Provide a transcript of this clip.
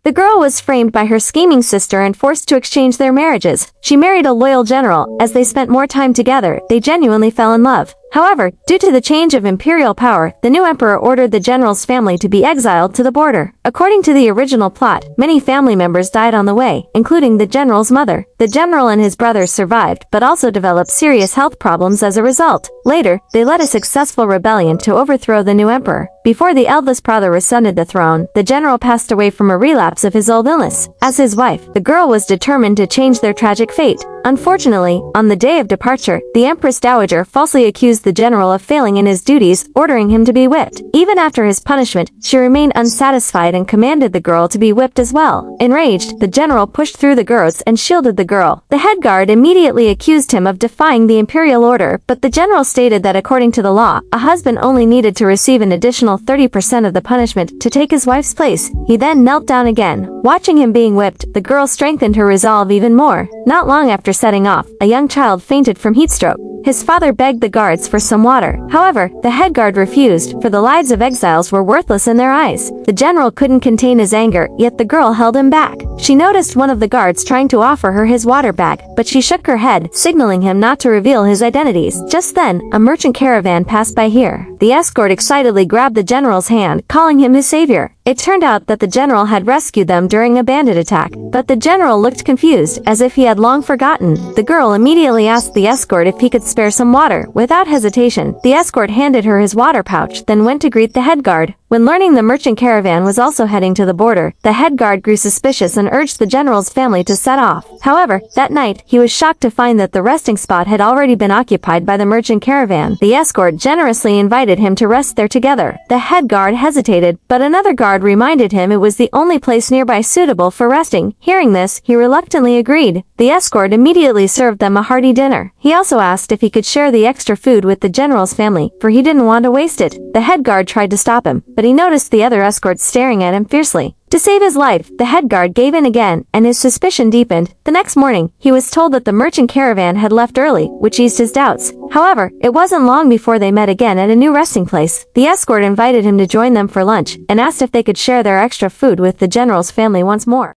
The girl was framed by her scheming sister and forced to exchange their marriages. She married a loyal general. As they spent more time together, they genuinely fell in love. However, due to the change of imperial power, the new emperor ordered the general's family to be exiled to the border. According to the original plot, many family members died on the way, including the general's mother. The general and his brothers survived, but also developed serious health problems as a result. Later, they led a successful rebellion to overthrow the new emperor. Before the eldest brother ascended the throne, the general passed away from a relapse of his old illness. As his wife, the girl was determined to change their tragic fate. Unfortunately, on the day of departure, the Empress Dowager falsely accused the general of failing in his duties, ordering him to be whipped. Even after his punishment, she remained unsatisfied and commanded the girl to be whipped as well. Enraged, the general pushed through the guards and shielded the girl. The head guard immediately accused him of defying the imperial order, but the general stated that according to the law, a husband only needed to receive an additional 30% of the punishment to take his wife's place. He then knelt down again. Watching him being whipped, the girl strengthened her resolve even more. Not long after setting off, a young child fainted from heatstroke. His father begged the guards for some water. However, the head guard refused, for the lives of exiles were worthless in their eyes. The general couldn't contain his anger, yet the girl held him back. She noticed one of the guards trying to offer her his water bag, but she shook her head, signaling him not to reveal his identities. Just then, a merchant caravan passed by here. The escort excitedly grabbed the general's hand, calling him his savior. It turned out that the general had rescued them during a bandit attack, but the general looked confused, as if he had long forgotten. The girl immediately asked the escort if he could spare some water. Without hesitation, the escort handed her his water pouch, then went to greet the head guard. When learning the merchant caravan was also heading to the border, the head guard grew suspicious and urged the general's family to set off. However, that night, he was shocked to find that the resting spot had already been occupied by the merchant caravan. The escort generously invited him to rest there together. The head guard hesitated, but another guard reminded him it was the only place nearby suitable for resting. Hearing this, he reluctantly agreed. The escort immediately served them a hearty dinner. He also asked if he could share the extra food with the general's family, for he didn't want to waste it. The head guard tried to stop him, but he noticed the other escorts staring at him fiercely. To save his life, the head guard gave in again, and his suspicion deepened. The next morning, he was told that the merchant caravan had left early, which eased his doubts. However, it wasn't long before they met again at a new resting place. The escort invited him to join them for lunch, and asked if they could share their extra food with the general's family once more.